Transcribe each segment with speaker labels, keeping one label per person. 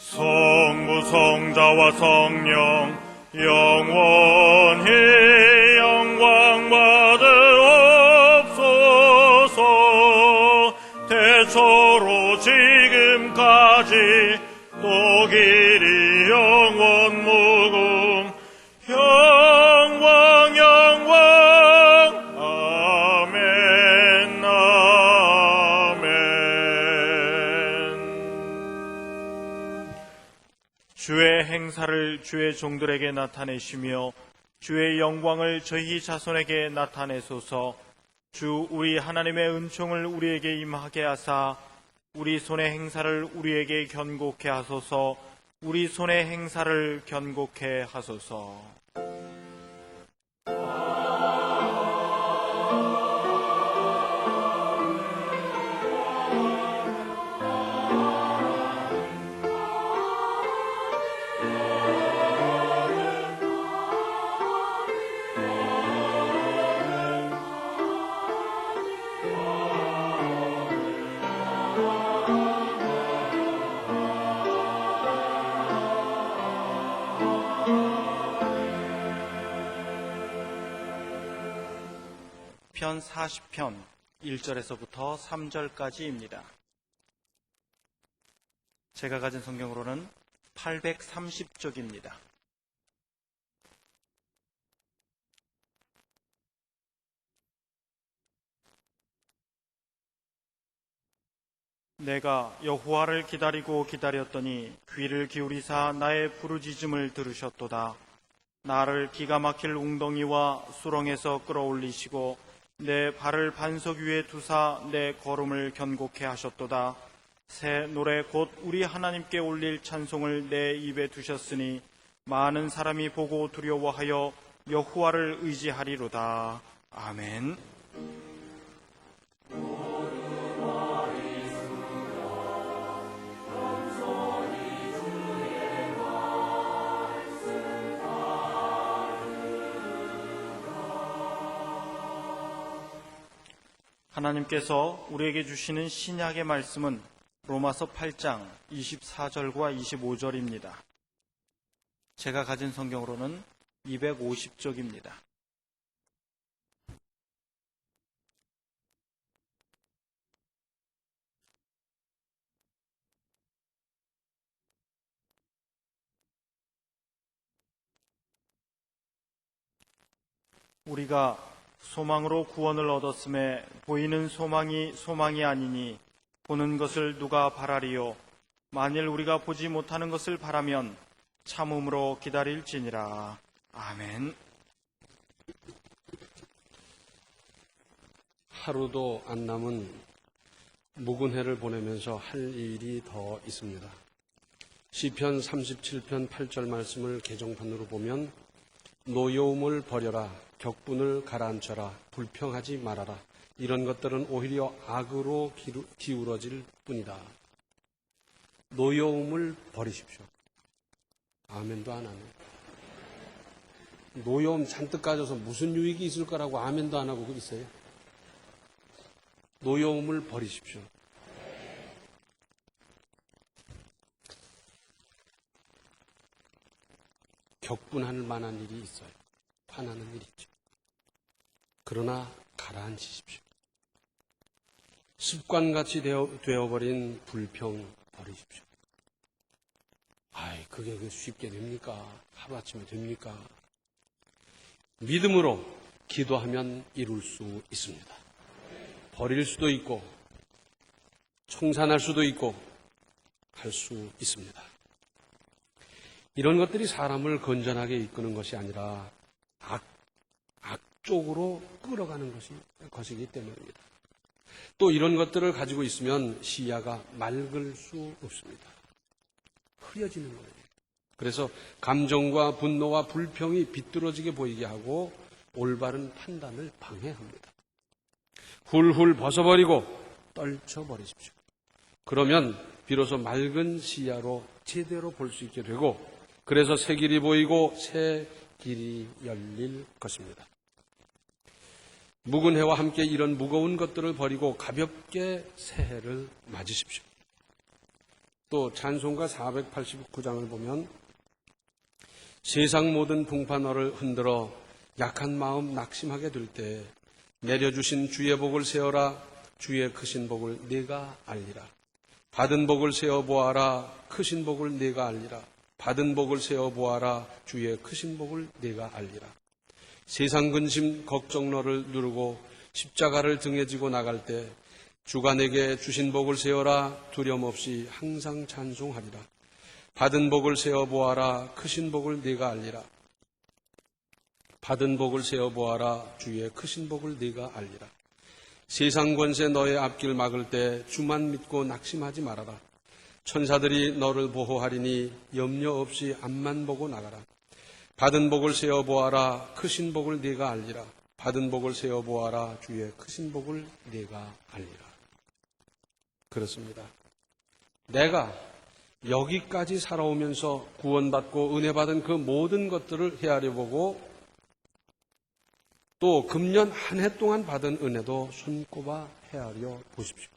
Speaker 1: 성부 성자와 성령 영원히 영광 받으옵소서. 태초로 지금까지 또 길이 영원 무궁 영광 영광 아멘 아멘. 주의 행사를 주의 종들에게 나타내시며 주의 영광을 저희 자손에게 나타내소서. 주 우리 하나님의 은총을 우리에게 임하게 하사 우리 손의 행사를 우리에게 견고케 하소서. 우리 손의 행사를 견고케 하소서. 편 40편 1절에서부터 3절까지입니다. 제가 가진 성경으로는 830쪽입니다. 내가 여호와를 기다리고 기다렸더니 귀를 기울이사 나의 부르짖음을 들으셨도다. 나를 기가 막힐 웅덩이와 수렁에서 끌어올리시고 내 발을 반석 위에 두사 내 걸음을 견고케 하셨도다. 새 노래 곧 우리 하나님께 올릴 찬송을 내 입에 두셨으니 많은 사람이 보고 두려워하여 여호와를 의지하리로다. 아멘. 하나님께서 우리에게 주시는 신약의 말씀은 로마서 8장 24절과 25절입니다. 제가 가진 성경으로는 250쪽입니다. 우리가 소망으로 구원을 얻었음에 보이는 소망이 아니니 보는 것을 누가 바라리요. 만일 우리가 보지 못하는 것을 바라면 참음으로 기다릴지니라. 아멘.
Speaker 2: 하루도 안 남은 묵은 해를 보내면서 할 일이 더 있습니다. 시편 37편 8절 말씀을 개정판으로 보면 노여움을 버려라, 격분을 가라앉혀라, 불평하지 말아라. 이런 것들은 오히려 악으로 기울어질 뿐이다. 노여움을 버리십시오. 아멘도 안 하네. 노여움 잔뜩 가져서 무슨 유익이 있을 거라고 아멘도 안 하고 있어요. 노여움을 버리십시오. 격분할 만한 일이 있어요. 화나는 일이 있죠. 그러나 가라앉히십시오. 습관같이 되어버린 불평 버리십시오. 그게 쉽게 됩니까? 하루아침에 됩니까? 믿음으로 기도하면 이룰 수 있습니다. 버릴 수도 있고 청산할 수도 있고 할 수 있습니다. 이런 것들이 사람을 건전하게 이끄는 것이 아니라 악쪽으로 끌어가는 것이기 때문입니다. 또 이런 것들을 가지고 있으면 시야가 맑을 수 없습니다. 흐려지는 거예요. 그래서 감정과 분노와 불평이 비뚤어지게 보이게 하고 올바른 판단을 방해합니다. 훌훌 벗어버리고 떨쳐버리십시오. 그러면 비로소 맑은 시야로 제대로 볼 수 있게 되고, 그래서 새 길이 보이고 새 길이 열릴 것입니다. 묵은 해와 함께 이런 무거운 것들을 버리고 가볍게 새해를 맞으십시오. 또 찬송가 489장을 보면 세상 모든 풍파 너를 흔들어 약한 마음 낙심하게 될 때 내려주신 주의 복을 세어라. 주의 크신 복을 네가 알리라. 받은 복을 세어 보아라. 크신 복을 네가 알리라. 받은 복을 세어 보아라. 주의 크신 복을 네가 알리라. 세상 근심 걱정 너를 누르고 십자가를 등에 지고 나갈 때 주가 내게 주신 복을 세어라. 두려움 없이 항상 찬송하리라. 받은 복을 세어 보아라. 크신 복을 네가 알리라. 받은 복을 세어 보아라. 주의 크신 복을 네가 알리라. 세상 권세 너의 앞길 막을 때 주만 믿고 낙심하지 말아라. 천사들이 너를 보호하리니 염려 없이 앞만 보고 나가라. 받은 복을 세어 보아라. 크신 복을 네가 알리라. 받은 복을 세어 보아라. 주의 크신 복을 네가 알리라. 그렇습니다. 내가 여기까지 살아오면서 구원받고 은혜받은 그 모든 것들을 헤아려 보고 또 금년 한 해 동안 받은 은혜도 손꼽아 헤아려 보십시오.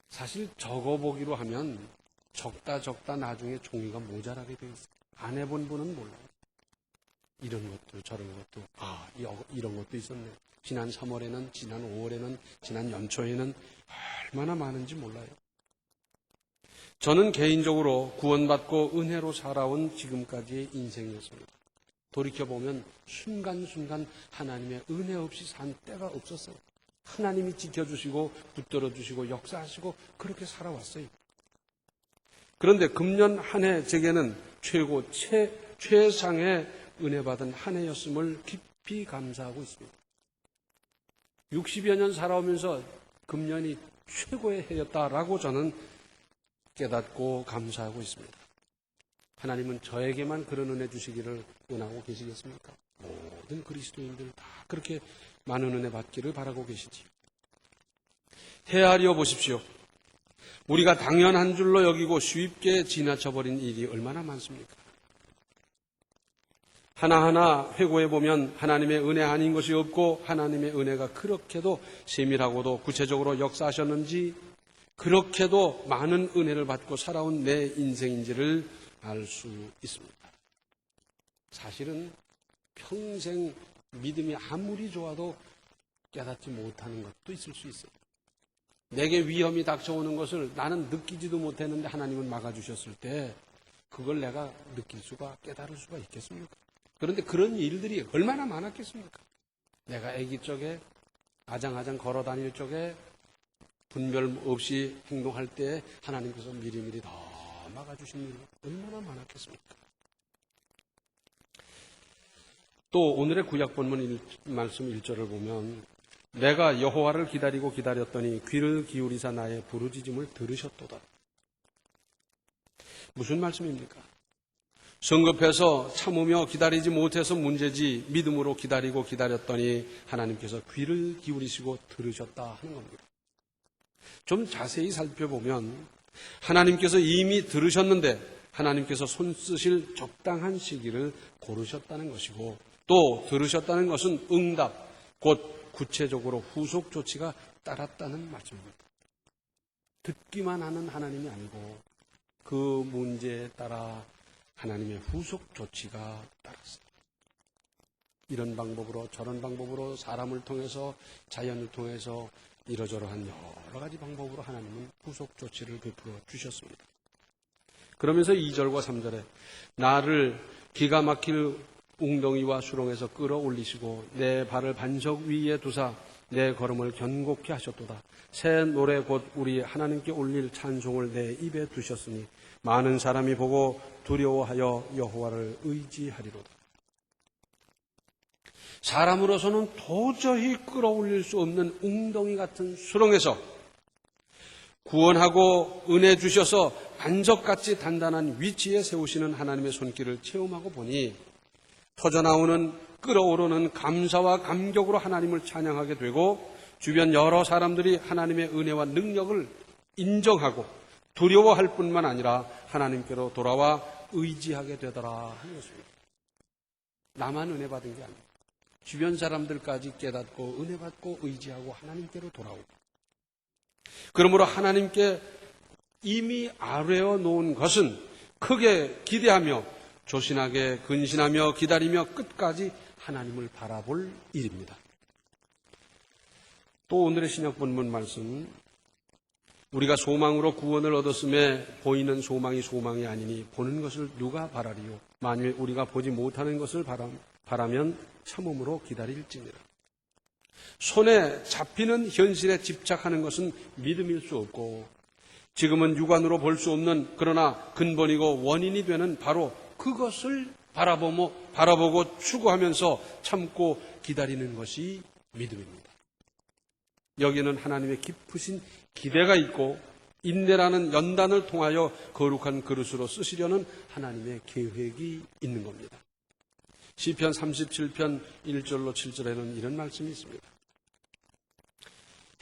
Speaker 2: 사실 적어보기로 하면 적다 나중에 종이가 모자라게 되어 있어요. 안 해본 분은 몰라요. 이런 것도 저런 것도 이런 것도 있었네. 지난 3월에는 지난 5월에는 지난 연초에는 얼마나 많은지 몰라요. 저는 개인적으로 구원받고 은혜로 살아온 지금까지의 인생이었습니다. 돌이켜보면 순간순간 하나님의 은혜 없이 산 때가 없었어요. 하나님이 지켜주시고 붙들어주시고 역사하시고 그렇게 살아왔어요. 그런데 금년 한 해 제게는 최상의 은혜 받은 한 해였음을 깊이 감사하고 있습니다. 60여 년 살아오면서 금년이 최고의 해였다라고 저는 깨닫고 감사하고 있습니다. 하나님은 저에게만 그런 은혜 주시기를 원하고 계시겠습니까? 모든 그리스도인들 다 그렇게 많은 은혜 받기를 바라고 계시지요. 헤아려 보십시오. 우리가 당연한 줄로 여기고 쉽게 지나쳐버린 일이 얼마나 많습니까? 하나하나 회고해 보면 하나님의 은혜 아닌 것이 없고 하나님의 은혜가 그렇게도 세밀하고도 구체적으로 역사하셨는지 그렇게도 많은 은혜를 받고 살아온 내 인생인지를 알 수 있습니다. 사실은 평생 믿음이 아무리 좋아도 깨닫지 못하는 것도 있을 수 있어요. 내게 위험이 닥쳐오는 것을 나는 느끼지도 못했는데 하나님은 막아주셨을 때 그걸 내가 느낄 수가 깨달을 수가 있겠습니까? 그런데 그런 일들이 얼마나 많았겠습니까? 내가 아기 쪽에 아장아장 걸어 다닐 쪽에 분별 없이 행동할 때 하나님께서 미리미리 더 막아주신 일이 얼마나 많았겠습니까? 또 오늘의 구약 본문 말씀 1절을 보면 내가 여호와를 기다리고 기다렸더니 귀를 기울이사 나의 부르짖음을 들으셨도다. 무슨 말씀입니까? 성급해서 참으며 기다리지 못해서 문제지 믿음으로 기다리고 기다렸더니 하나님께서 귀를 기울이시고 들으셨다 하는 겁니다. 좀 자세히 살펴보면 하나님께서 이미 들으셨는데 하나님께서 손 쓰실 적당한 시기를 고르셨다는 것이고 또 들으셨다는 것은 응답, 곧 구체적으로 후속 조치가 따랐다는 말씀입니다. 듣기만 하는 하나님이 아니고 그 문제에 따라 하나님의 후속 조치가 따랐어요. 이런 방법으로 저런 방법으로 사람을 통해서 자연을 통해서 이러저러한 여러 가지 방법으로 하나님은 후속 조치를 베풀어 주셨습니다. 그러면서 2절과 3절에 나를 기가 막힐 웅덩이와 수렁에서 끌어올리시고 내 발을 반석 위에 두사 내 걸음을 견고케 하셨도다. 새 노래 곧 우리 하나님께 올릴 찬송을 내 입에 두셨으니 많은 사람이 보고 두려워하여 여호와를 의지하리로다. 사람으로서는 도저히 끌어올릴 수 없는 웅덩이 같은 수렁에서 구원하고 은혜 주셔서 반석같이 단단한 위치에 세우시는 하나님의 손길을 체험하고 보니 터져나오는 끓어오르는 감사와 감격으로 하나님을 찬양하게 되고 주변 여러 사람들이 하나님의 은혜와 능력을 인정하고 두려워할 뿐만 아니라 하나님께로 돌아와 의지하게 되더라 하는 것입니다. 나만 은혜 받은 게 아니에요. 주변 사람들까지 깨닫고 은혜 받고 의지하고 하나님께로 돌아오고 그러므로 하나님께 이미 아뢰어 놓은 것은 크게 기대하며 조신하게 근신하며 기다리며 끝까지 하나님을 바라볼 일입니다. 또 오늘의 신약 본문 말씀, 우리가 소망으로 구원을 얻었음에 보이는 소망이 소망이 아니니 보는 것을 누가 바라리요? 만일 우리가 보지 못하는 것을 바라면 참음으로 기다릴지니라. 손에 잡히는 현실에 집착하는 것은 믿음일 수 없고, 지금은 육안으로 볼 수 없는 그러나 근본이고 원인이 되는 바로 그것을 바라보고 추구하면서 참고 기다리는 것이 믿음입니다. 여기는 하나님의 깊으신 기대가 있고 인내라는 연단을 통하여 거룩한 그릇으로 쓰시려는 하나님의 계획이 있는 겁니다. 시편 37편 1절로 7절에는 이런 말씀이 있습니다.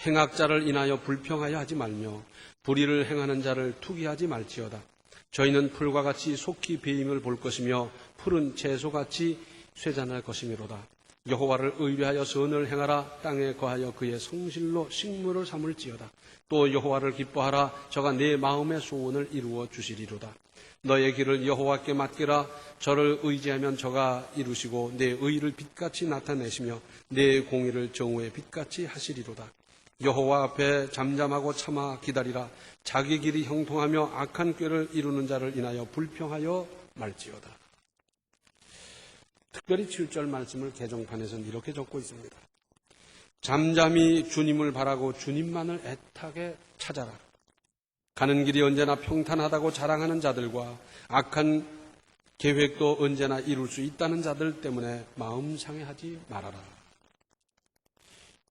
Speaker 2: 행악자를 인하여 불평하여 하지 말며 불의를 행하는 자를 투기하지 말지어다. 저희는 풀과 같이 속히 배임을 볼 것이며 푸른 채소같이 쇠잔할 것이미로다. 여호와를 의뢰하여 선을 행하라. 땅에 거하여 그의 성실로 식물을 삼을지어다. 또 여호와를 기뻐하라. 저가 내 마음의 소원을 이루어 주시리로다. 너의 길을 여호와께 맡기라. 저를 의지하면 저가 이루시고 내 의를 빛같이 나타내시며 내 공의를 정오의 빛같이 하시리로다. 여호와 앞에 잠잠하고 참아 기다리라. 자기 길이 형통하며 악한 꾀를 이루는 자를 인하여 불평하여 말지어다. 특별히 7절 말씀을 개정판에서는 이렇게 적고 있습니다. 잠잠히 주님을 바라고 주님만을 애타게 찾아라. 가는 길이 언제나 평탄하다고 자랑하는 자들과 악한 계획도 언제나 이룰 수 있다는 자들 때문에 마음 상해하지 말아라.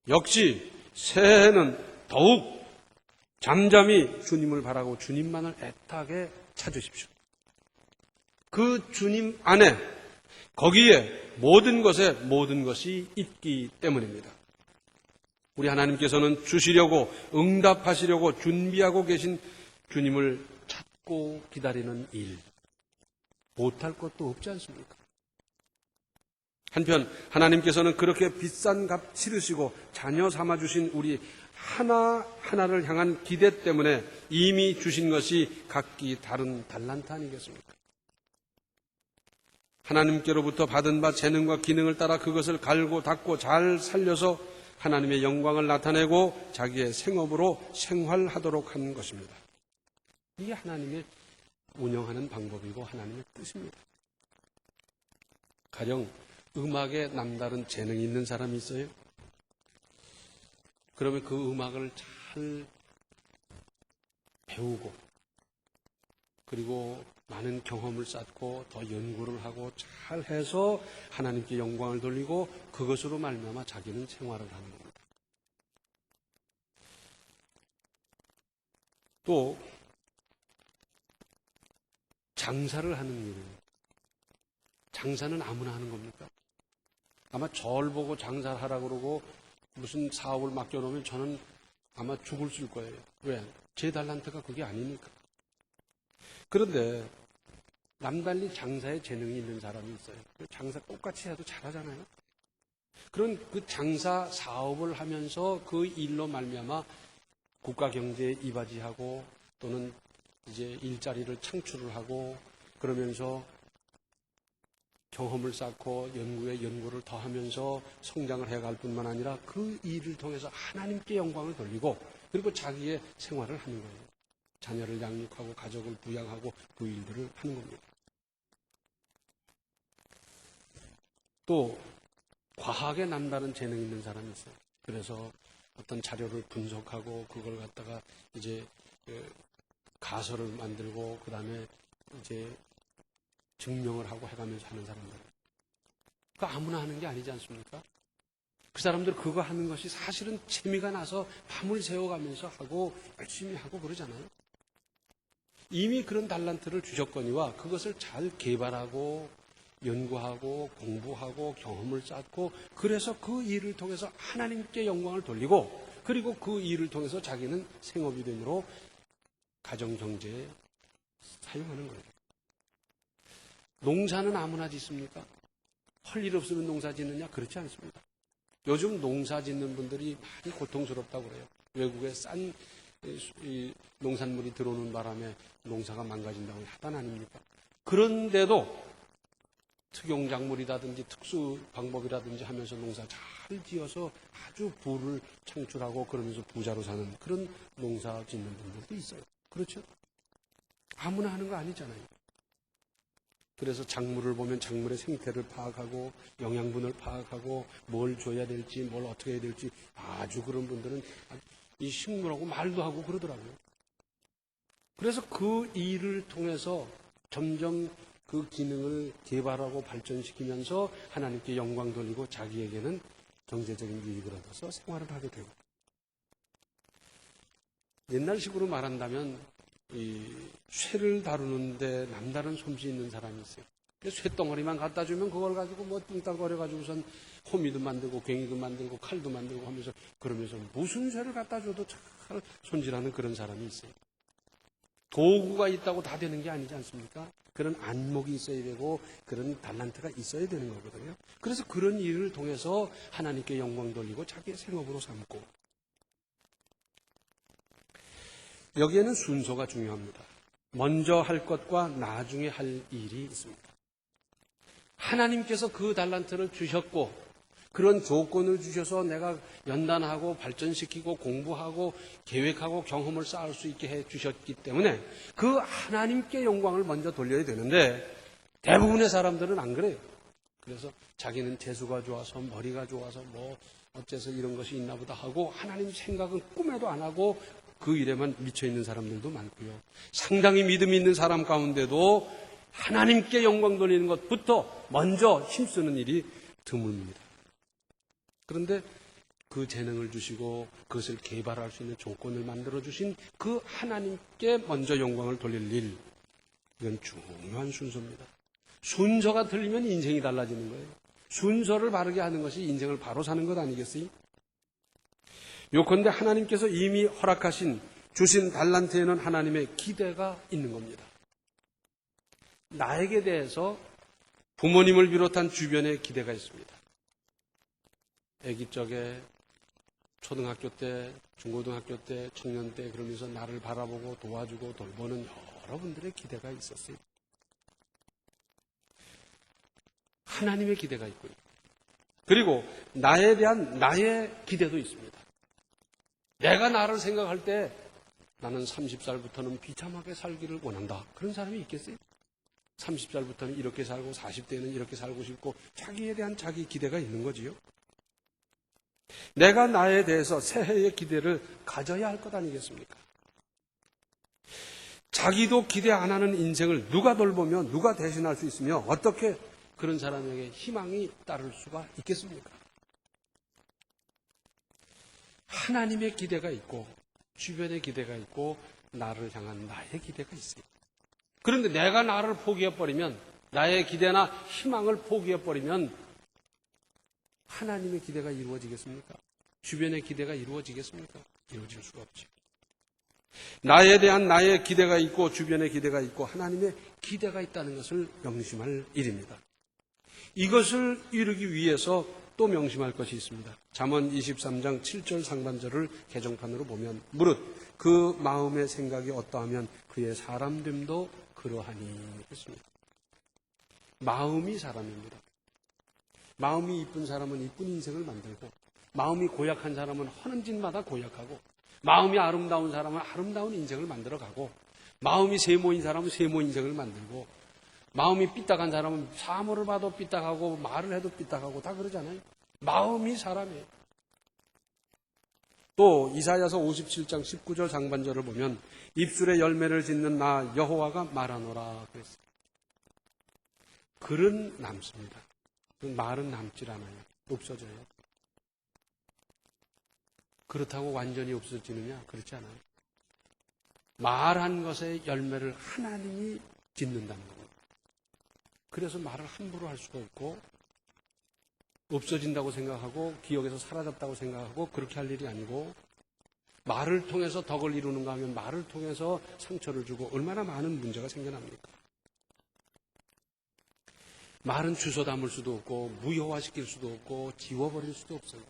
Speaker 2: 역시 새해에는 더욱 잠잠히 주님을 바라고 주님만을 애타게 찾으십시오. 그 주님 안에, 거기에 모든 것이 있기 때문입니다. 우리 하나님께서는 주시려고 응답하시려고 준비하고 계신 주님을 찾고 기다리는 일, 못할 것도 없지 않습니까? 한편 하나님께서는 그렇게 비싼 값 치르시고 자녀 삼아주신 우리 하나하나를 향한 기대 때문에 이미 주신 것이 각기 다른 달란트 아니겠습니까? 하나님께로부터 받은 바 재능과 기능을 따라 그것을 갈고 닦고 잘 살려서 하나님의 영광을 나타내고 자기의 생업으로 생활하도록 한 것입니다. 이게 하나님의 운영하는 방법이고 하나님의 뜻입니다. 가령 음악에 남다른 재능이 있는 사람이 있어요. 그러면 그 음악을 잘 배우고 그리고 많은 경험을 쌓고 더 연구를 하고 잘 해서 하나님께 영광을 돌리고 그것으로 말미암아 자기는 생활을 하는 겁니다. 또 장사를 하는 일, 장사는 아무나 하는 겁니까? 아마 저를 보고 장사를 하라고 그러고 무슨 사업을 맡겨놓으면 저는 아마 죽을 쓸 거예요. 왜? 제 달란트가 그게 아니니까. 그런데 남달리 장사에 재능이 있는 사람이 있어요. 장사 똑같이 해도 잘하잖아요. 그런 그 장사 사업을 하면서 그 일로 말미암아 국가 경제에 이바지하고 또는 이제 일자리를 창출을 하고 그러면서 경험을 쌓고 연구를 더하면서 성장을 해갈 뿐만 아니라 그 일을 통해서 하나님께 영광을 돌리고 그리고 자기의 생활을 하는 거예요. 자녀를 양육하고 가족을 부양하고 그 일들을 하는 겁니다. 또 과학에 남다른 재능이 있는 사람이 있어요. 그래서 어떤 자료를 분석하고 그걸 갖다가 이제 가설을 만들고 그 다음에 이제 증명을 하고 해가면서 하는 사람들. 그거 아무나 하는 게 아니지 않습니까? 그 사람들 그거 하는 것이 사실은 재미가 나서 밤을 새워가면서 하고 열심히 하고 그러잖아요. 이미 그런 달란트를 주셨거니와 그것을 잘 개발하고 연구하고 공부하고 경험을 쌓고 그래서 그 일을 통해서 하나님께 영광을 돌리고 그리고 그 일을 통해서 자기는 생업이 되므로 가정경제에 사용하는 거예요. 농사는 아무나 짓습니까? 할 일 없으면 농사 짓느냐? 그렇지 않습니다. 요즘 농사 짓는 분들이 많이 고통스럽다고 그래요. 외국에 싼 이 농산물이 들어오는 바람에 농사가 망가진다고 하단 아닙니까? 그런데도 특용작물이라든지 특수 방법이라든지 하면서 농사 잘 지어서 아주 부를 창출하고 그러면서 부자로 사는 그런 농사 짓는 분들도 있어요. 그렇죠? 아무나 하는 거 아니잖아요. 그래서 작물을 보면 작물의 생태를 파악하고 영양분을 파악하고 뭘 줘야 될지 뭘 어떻게 해야 될지 아주 그런 분들은 이 식물하고 말도 하고 그러더라고요. 그래서 그 일을 통해서 점점 그 기능을 개발하고 발전시키면서 하나님께 영광 돌리고 자기에게는 경제적인 이익을 얻어서 생활을 하게 되고, 옛날식으로 말한다면 이 쇠를 다루는데 남다른 솜씨 있는 사람이 있어요. 쇠덩어리만 갖다 주면 그걸 가지고 뭐 뚱땅거려 가지고선 호미도 만들고 괭이도 만들고 칼도 만들고 하면서, 그러면서 무슨 쇠를 갖다 줘도 잘 손질하는 그런 사람이 있어요. 도구가 있다고 다 되는 게 아니지 않습니까? 그런 안목이 있어야 되고 그런 달란트가 있어야 되는 거거든요. 그래서 그런 일을 통해서 하나님께 영광 돌리고 자기의 생업으로 삼고, 여기에는 순서가 중요합니다. 먼저 할 것과 나중에 할 일이 있습니다. 하나님께서 그 달란트를 주셨고 그런 조건을 주셔서 내가 연단하고 발전시키고 공부하고 계획하고 경험을 쌓을 수 있게 해 주셨기 때문에 그 하나님께 영광을 먼저 돌려야 되는데, 대부분의 사람들은 안 그래요. 그래서 자기는 재수가 좋아서 머리가 좋아서 뭐 어째서 이런 것이 있나 보다 하고 하나님 생각은 꿈에도 안 하고 그 일에만 미쳐있는 사람들도 많고요. 상당히 믿음 있는 사람 가운데도 하나님께 영광 돌리는 것부터 먼저 힘쓰는 일이 드뭅니다. 그런데 그 재능을 주시고 그것을 개발할 수 있는 조건을 만들어 주신 그 하나님께 먼저 영광을 돌릴 일, 이건 중요한 순서입니다. 순서가 틀리면 인생이 달라지는 거예요. 순서를 바르게 하는 것이 인생을 바로 사는 것 아니겠어요? 요컨대 하나님께서 이미 허락하신 주신 달란트에는 하나님의 기대가 있는 겁니다. 나에게 대해서 부모님을 비롯한 주변에 기대가 있습니다. 아기 적에 초등학교 때, 중고등학교 때, 청년 때 그러면서 나를 바라보고 도와주고 돌보는 여러분들의 기대가 있었어요. 하나님의 기대가 있고요. 그리고 나에 대한 나의 기대도 있습니다. 내가 나를 생각할 때 나는 30살부터는 비참하게 살기를 원한다. 그런 사람이 있겠어요? 30살부터는 이렇게 살고 40대는 이렇게 살고 싶고 자기에 대한 자기 기대가 있는 거지요. 내가 나에 대해서 새해의 기대를 가져야 할 것 아니겠습니까? 자기도 기대 안 하는 인생을 누가 돌보며 누가 대신할 수 있으며 어떻게 그런 사람에게 희망이 따를 수가 있겠습니까? 하나님의 기대가 있고 주변의 기대가 있고 나를 향한 나의 기대가 있어요. 그런데 내가 나를 포기해버리면, 나의 기대나 희망을 포기해버리면 하나님의 기대가 이루어지겠습니까? 주변의 기대가 이루어지겠습니까? 이루어질 수가 없죠. 나에 대한 나의 기대가 있고 주변의 기대가 있고 하나님의 기대가 있다는 것을 명심할 일입니다. 이것을 이루기 위해서 또 명심할 것이 있습니다. 잠언 23장 7절 상반절을 개정판으로 보면 무릇 그 마음의 생각이 어떠하면 그의 사람됨도 그러하니 했습니다. 마음이 사람입니다. 마음이 이쁜 사람은 이쁜 인생을 만들고, 마음이 고약한 사람은 하는 짓마다 고약하고, 마음이 아름다운 사람은 아름다운 인생을 만들어가고, 마음이 세모인 사람은 세모 인생을 만들고, 마음이 삐딱한 사람은 사물을 봐도 삐딱하고 말을 해도 삐딱하고 다 그러잖아요. 마음이 사람이에요. 또 이사야서 57장 19절 상반절을 보면 입술에 열매를 짓는 나 여호와가 말하노라 그랬어요. 글은 남습니다. 말은 남질 않아요. 없어져요. 그렇다고 완전히 없어지느냐? 그렇지 않아요. 말한 것의 열매를 하나님이 짓는다는 겁니다. 그래서 말을 함부로 할 수가 없고, 없어진다고 생각하고 기억에서 사라졌다고 생각하고 그렇게 할 일이 아니고, 말을 통해서 덕을 이루는가 하면 말을 통해서 상처를 주고 얼마나 많은 문제가 생겨납니까? 말은 주워 담을 수도 없고 무효화시킬 수도 없고 지워버릴 수도 없어요.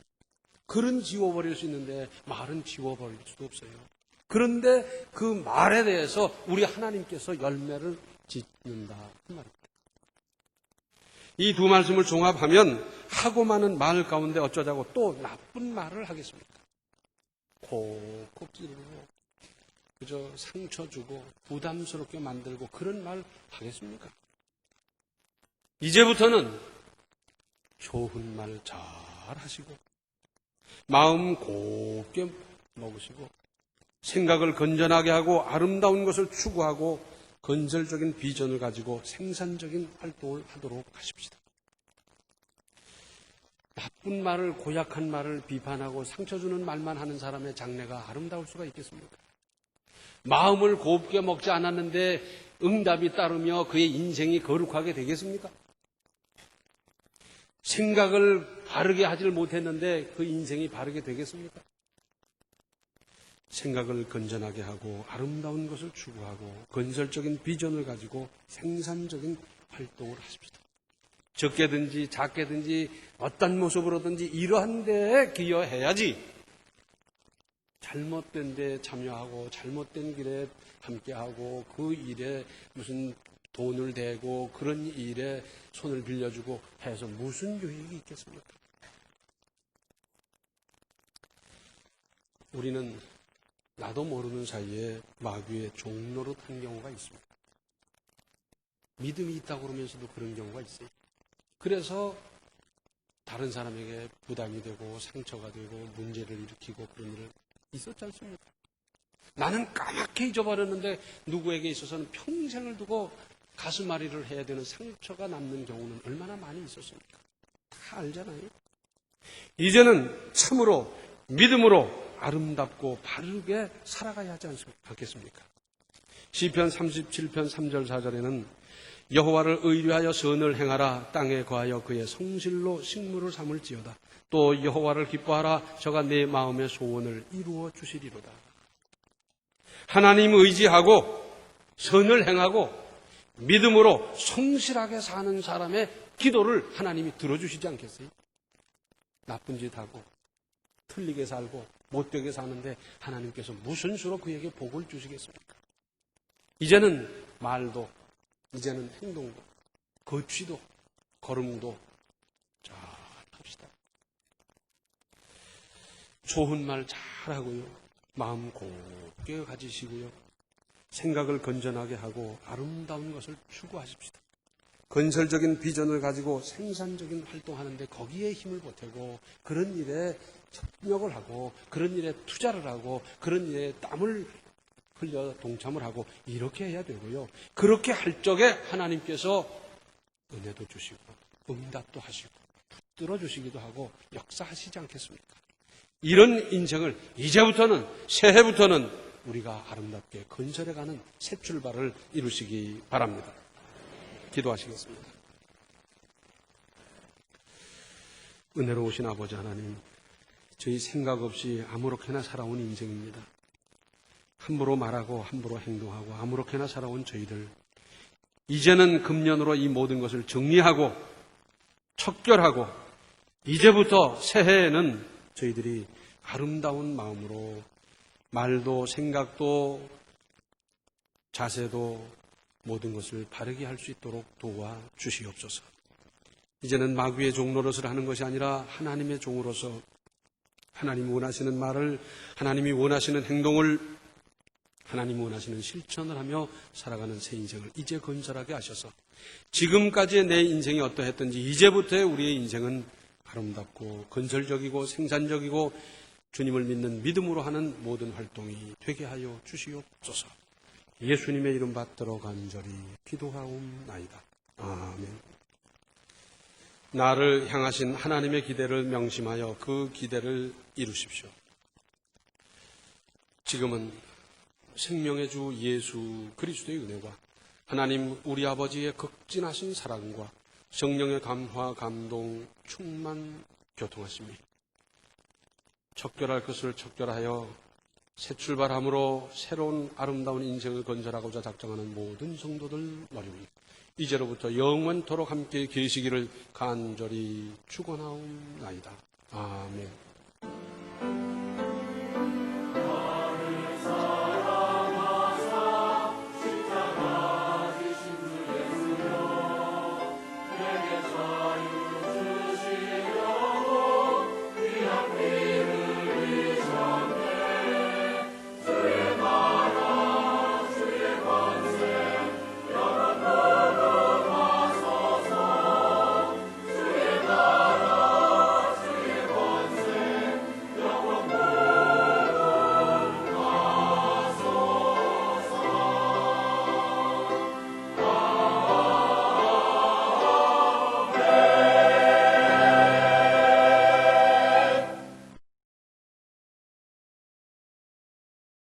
Speaker 2: 글은 지워버릴 수 있는데 말은 지워버릴 수도 없어요. 그런데 그 말에 대해서 우리 하나님께서 열매를 짓는다 그 말입니다. 이 두 말씀을 종합하면 하고 많은 말 가운데 어쩌자고 또 나쁜 말을 하겠습니까? 콕콕 찌르고 그저 상처 주고 부담스럽게 만들고 그런 말 하겠습니까? 이제부터는 좋은 말 잘 하시고 마음 곱게 먹으시고 생각을 건전하게 하고 아름다운 것을 추구하고 건설적인 비전을 가지고 생산적인 활동을 하도록 하십시다. 나쁜 말을, 고약한 말을 비판하고 상처 주는 말만 하는 사람의 장래가 아름다울 수가 있겠습니까? 마음을 곱게 먹지 않았는데 응답이 따르며 그의 인생이 거룩하게 되겠습니까? 생각을 바르게 하질 못했는데 그 인생이 바르게 되겠습니까? 생각을 건전하게 하고 아름다운 것을 추구하고 건설적인 비전을 가지고 생산적인 활동을 하십시다. 적게든지 작게든지 어떤 모습으로든지 이러한 데에 기여해야지 잘못된 데에 참여하고 잘못된 길에 함께하고 그 일에 무슨 돈을 대고 그런 일에 손을 빌려주고 해서 무슨 유익이 있겠습니까? 우리는 나도 모르는 사이에 마귀의 종로로 탄 경우가 있습니다. 믿음이 있다고 그러면서도 그런 경우가 있어요. 그래서 다른 사람에게 부담이 되고 상처가 되고 문제를 일으키고 그런 일을 있었지 않습니까? 나는 까맣게 잊어버렸는데 누구에게 있어서는 평생을 두고 가슴앓이를 해야 되는 상처가 남는 경우는 얼마나 많이 있었습니까? 다 알잖아요. 이제는 참으로 믿음으로 아름답고 바르게 살아가야 하지 않겠습니까? 시편 37편 3절 4절에는 여호와를 의뢰하여 선을 행하라. 땅에 거하여 그의 성실로 식물을 삼을지어다. 또 여호와를 기뻐하라. 저가 내 마음의 소원을 이루어 주시리로다. 하나님 의지하고 선을 행하고 믿음으로 성실하게 사는 사람의 기도를 하나님이 들어주시지 않겠어요? 나쁜 짓 하고 틀리게 살고 못되게 사는데 하나님께서 무슨 수로 그에게 복을 주시겠습니까? 이제는 말도 이제는 행동도 거취도 걸음도 잘 합시다. 좋은 말 잘하고요. 마음 곱게 가지시고요. 생각을 건전하게 하고 아름다운 것을 추구하십시다. 건설적인 비전을 가지고 생산적인 활동하는데 거기에 힘을 보태고 그런 일에 협력을 하고 그런 일에 투자를 하고 그런 일에 땀을 흘려 동참을 하고 이렇게 해야 되고요. 그렇게 할 적에 하나님께서 은혜도 주시고 응답도 하시고 붙들어 주시기도 하고 역사하시지 않겠습니까? 이런 인생을 이제부터는 새해부터는 우리가 아름답게 건설해가는 새 출발을 이루시기 바랍니다. 기도하시겠습니다. 은혜로우신 아버지 하나님, 저희 생각 없이 아무렇게나 살아온 인생입니다. 함부로 말하고 함부로 행동하고 아무렇게나 살아온 저희들, 이제는 금년으로 이 모든 것을 정리하고 척결하고 이제부터 새해에는 저희들이 아름다운 마음으로 말도 생각도 자세도 모든 것을 바르게 할 수 있도록 도와주시옵소서. 이제는 마귀의 종 노릇을 하는 것이 아니라 하나님의 종으로서 하나님이 원하시는 말을, 하나님이 원하시는 행동을, 하나님이 원하시는 실천을 하며 살아가는 새 인생을 이제 건설하게 하셔서 지금까지의 내 인생이 어떠했든지 이제부터의 우리의 인생은 아름답고 건설적이고 생산적이고 주님을 믿는 믿음으로 하는 모든 활동이 되게 하여 주시옵소서. 예수님의 이름 받들어 간절히 기도하옵나이다. 아멘. 나를 향하신 하나님의 기대를 명심하여 그 기대를 이루십시오. 지금은 생명의 주 예수 그리스도의 은혜와 하나님 우리 아버지의 극진하신 사랑과 성령의 감화, 감동, 충만, 교통하심이 척결할 것을 척결하여 새 출발함으로 새로운 아름다운 인생을 건설하고자 작정하는 모든 성도들 머리위 이제로부터 영원토록 함께 계시기를 간절히 축원하옵나이다. 아멘.